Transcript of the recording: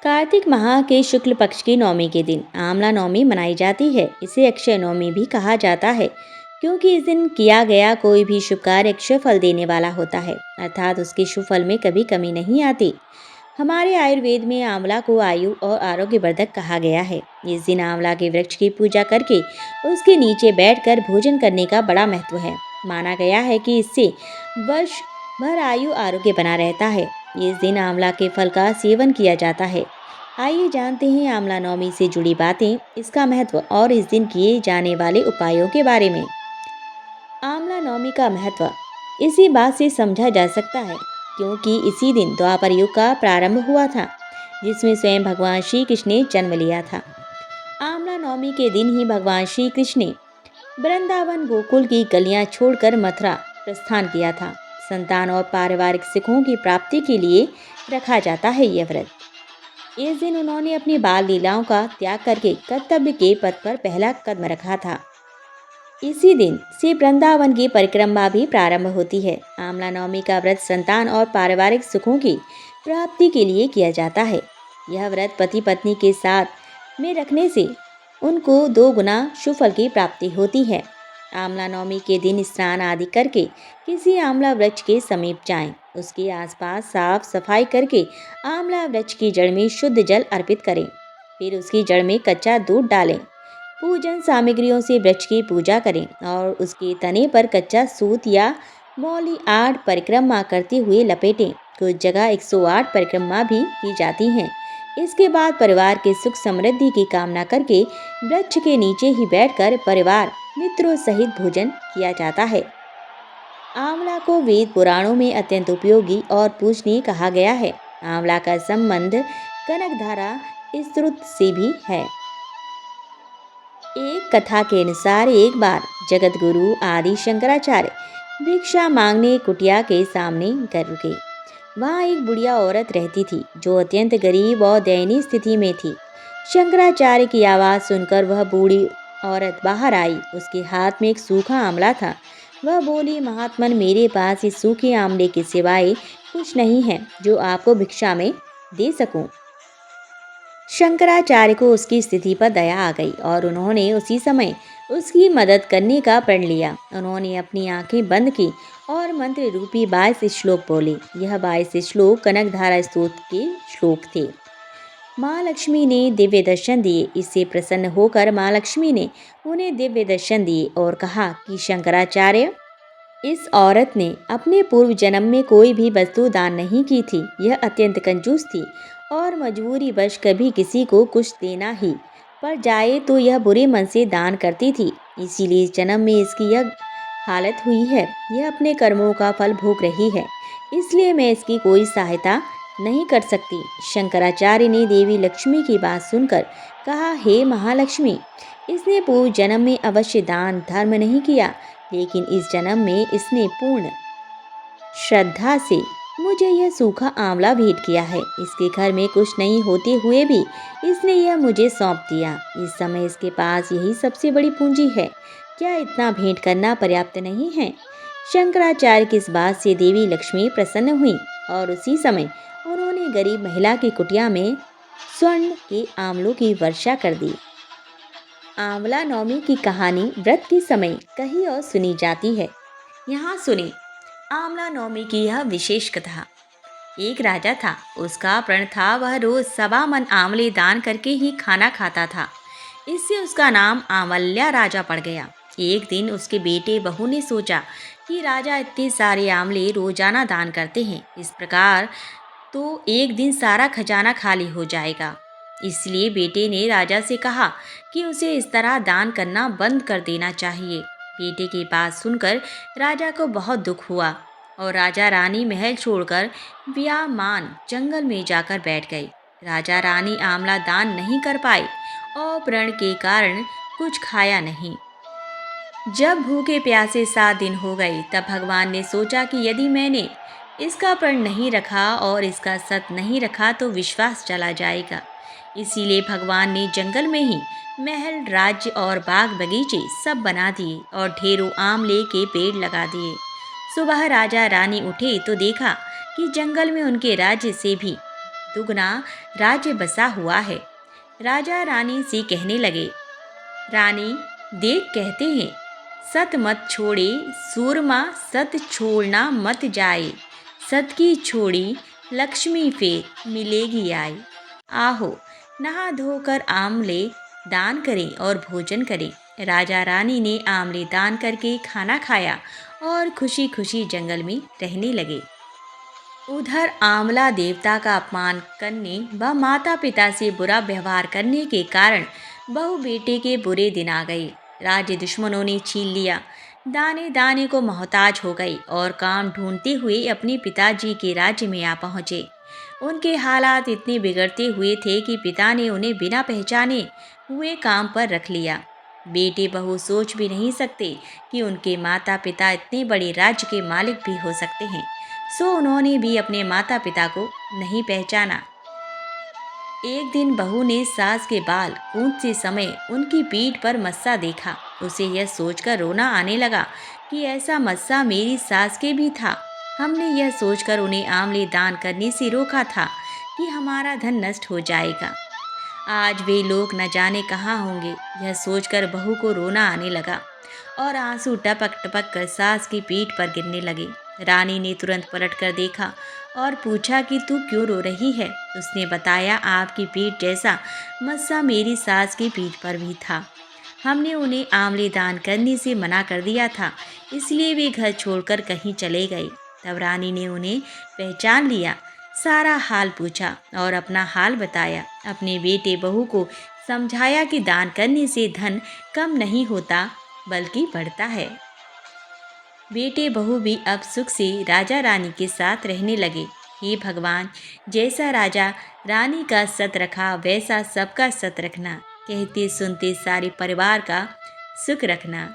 कार्तिक माह के शुक्ल पक्ष की नवमी के दिन आंवला नवमी मनाई जाती है। इसे अक्षय नवमी भी कहा जाता है क्योंकि इस दिन किया गया कोई भी शुभ कार्य अक्षय फल देने वाला होता है, अर्थात उसके शुभ फल में कभी कमी नहीं आती। हमारे आयुर्वेद में आंवला को आयु और आरोग्यवर्धक कहा गया है। इस दिन आंवला के वृक्ष की पूजा करके उसके नीचे बैठकर भोजन करने का बड़ा महत्व है। माना गया है कि इससे वर्ष भर आयु आरोग्य बना रहता है। इस दिन आंवला के फल का सेवन किया जाता है। आइए जानते हैं आंवला नवमी से जुड़ी बातें, इसका महत्व और इस दिन किए जाने वाले उपायों के बारे में। आंवला नवमी का महत्व इसी बात से समझा जा सकता है क्योंकि इसी दिन द्वापर युग का प्रारंभ हुआ था, जिसमें स्वयं भगवान श्री कृष्ण ने जन्म लिया था। आंवला नवमी के दिन ही भगवान श्री कृष्ण ने वृंदावन गोकुल की गलियां छोड़कर मथुरा प्रस्थान किया था। संतान और पारिवारिक सुखों की प्राप्ति के लिए रखा जाता है यह व्रत। इस दिन उन्होंने अपनी बाल लीलाओं का त्याग करके कर्तव्य के पथ पर पहला कदम रखा था। इसी दिन से वृंदावन की परिक्रमा भी प्रारंभ होती है। आंवला नवमी का व्रत संतान और पारिवारिक सुखों की प्राप्ति के लिए किया जाता है। यह व्रत पति पत्नी के साथ में रखने से उनको 2 गुना शुभ फल की प्राप्ति होती है। आंवला नवमी के दिन स्नान आदि करके किसी आंवला वृक्ष के समीप जाएं। उसके आसपास साफ सफाई करके आंवला वृक्ष की जड़ में शुद्ध जल अर्पित करें। फिर उसकी जड़ में कच्चा दूध डालें। पूजन सामग्रियों से वृक्ष की पूजा करें और उसके तने पर कच्चा सूत या मौली 8 परिक्रमा करते हुए लपेटें। कुछ जगह 108 परिक्रमा भी की जाती हैं। इसके बाद परिवार के सुख समृद्धि की कामना करके वृक्ष के नीचे ही बैठकर परिवार मित्रों सहित भोजन किया जाता है। आंवला को वेद पुराणों में अत्यंत उपयोगी और पूजनीय कहा गया है। आंवला का संबंध कनकधारा स्त्रोत से भी है। एक कथा के अनुसार एक बार जगत गुरु आदि शंकराचार्य भिक्षा मांगने कुटिया के सामने कर रुके। वहाँ एक बुढ़िया औरत रहती थी जो अत्यंत गरीब और दयनीय स्थिति में थी। शंकराचार्य की आवाज़ सुनकर वह बूढ़ी औरत बाहर आई। उसके हाथ में एक सूखा आंवला था। वह बोली, महात्मन, मेरे पास इस सूखे आंवले के सिवाय कुछ नहीं है जो आपको भिक्षा में दे सकूं। शंकराचार्य को उसकी स्थिति पर दया आ गई और उन्होंने उसी समय उसकी मदद करने का प्रण लिया। उन्होंने अपनी आंखें बंद की और मंत्र रूपी 22 श्लोक बोले। यह 22 श्लोक कनकधारा स्तोत्र के श्लोक थे। माँ लक्ष्मी ने दिव्य दर्शन दिए। इससे प्रसन्न होकर माँ लक्ष्मी ने उन्हें दिव्य दर्शन दिए और कहा कि शंकराचार्य, इस औरत ने अपने पूर्व जन्म में कोई भी वस्तु दान नहीं की थी। यह अत्यंत कंजूस थी और मजबूरी वश कभी किसी को कुछ देना ही पर जाए तो यह बुरे मन से दान करती थी। इसीलिए इस जन्म में इसकी यह हालत हुई है। यह अपने कर्मों का फल भोग रही है, इसलिए मैं इसकी कोई सहायता नहीं कर सकती। शंकराचार्य ने देवी लक्ष्मी की बात सुनकर कहा, हे महालक्ष्मी, इसने पूर्व जन्म में अवश्य दान धर्म नहीं किया, लेकिन इस जन्म में इसने पूर्ण श्रद्धा से मुझे यह सूखा आंवला भेंट किया है। इसके घर में कुछ नहीं होते हुए भी इसने यह मुझे सौंप दिया। इस समय इसके पास यही सबसे बड़ी पूंजी है। क्या इतना भेंट करना पर्याप्त नहीं है? शंकराचार्य की इस बात से देवी लक्ष्मी प्रसन्न हुई और उसी समय उन्होंने गरीब महिला की कुटिया में स्वर्ण के आंवलों की वर्षा कर दी। आंवला नवमी की कहानी व्रत के समय कही और सुनी जाती है। यहाँ सुने आंवला नवमी की यह विशेष कथा। एक राजा था। उसका प्रण था वह रोज 1.25 मन आंवले दान करके ही खाना खाता था। इससे उसका नाम आंवल्या राजा पड़ गया। एक दिन उसके बेटे बहू ने सोचा कि राजा इतने सारे आंवले रोजाना दान करते हैं, इस प्रकार तो एक दिन सारा खजाना खाली हो जाएगा। इसलिए बेटे ने राजा से कहा कि उसे इस तरह दान करना बंद कर देना चाहिए। बेटे की बात सुनकर राजा को बहुत दुख हुआ और राजा रानी महल छोड़कर व्यामान जंगल में जाकर बैठ गए। राजा रानी आंवला दान नहीं कर पाए और प्रण के कारण कुछ खाया नहीं। जब भूखे प्यासे 7 दिन हो गए तब भगवान ने सोचा कि यदि मैंने इसका प्रण नहीं रखा और इसका सत नहीं रखा तो विश्वास चला जाएगा। इसीलिए भगवान ने जंगल में ही महल, राज्य और बाग बगीचे सब बना दिए और ढेरों आंवले के पेड़ लगा दिए। सुबह राजा रानी उठे तो देखा कि जंगल में उनके राज्य से भी दुगना राज्य बसा हुआ है। राजा रानी से कहने लगे, रानी देख कहते हैं, सत मत छोड़े सूरमा, सत छोड़ना मत जाए, सत की छोड़ी लक्ष्मी फिर मिलेगी आए। आहो नहा धोकर आमले दान करें और भोजन करें। राजा रानी ने आमले दान करके खाना खाया और खुशी खुशी जंगल में रहने लगे। उधर आंवला देवता का अपमान करने व माता पिता से बुरा व्यवहार करने के कारण बहू बेटे के बुरे दिन आ गए। राज्य दुश्मनों ने छीन लिया, दाने दाने को मोहताज हो गई और काम ढूंढते हुए अपने पिताजी के राज्य में आ पहुँचे। उनके हालात इतने बिगड़ते हुए थे कि पिता ने उन्हें बिना पहचाने हुए काम पर रख लिया। बेटे बहू सोच भी नहीं सकते कि उनके माता पिता इतने बड़े राज्य के मालिक भी हो सकते हैं, सो उन्होंने भी अपने माता पिता को नहीं पहचाना। एक दिन बहू ने सास के बाल कूदते समय उनकी पीठ पर मस्सा देखा। उसे यह सोचकर रोना आने लगा कि ऐसा मस्सा मेरी सास के भी था। हमने यह सोचकर उन्हें आमले दान करने से रोका था कि हमारा धन नष्ट हो जाएगा। आज वे लोग न जाने कहाँ होंगे। यह सोचकर बहू को रोना आने लगा और आंसू टपक टपक कर सास की पीठ पर गिरने लगे। रानी ने तुरंत पलट कर देखा और पूछा कि तू क्यों रो रही है। उसने बताया, आपकी पीठ जैसा मस्सा मेरी सास की पीठ पर भी था। हमने उन्हें आमले दान करने से मना कर दिया था, इसलिए वे घर छोड़कर कहीं चले गए। तब रानी ने उन्हें पहचान लिया, सारा हाल पूछा और अपना हाल बताया। अपने बेटे बहू को समझाया कि दान करने से धन कम नहीं होता बल्कि बढ़ता है। बेटे बहू भी अब सुख से राजा रानी के साथ रहने लगे। हे भगवान, जैसा राजा रानी का सत रखा वैसा सबका सत रखना, कहते सुनते सारे परिवार का सुख रखना।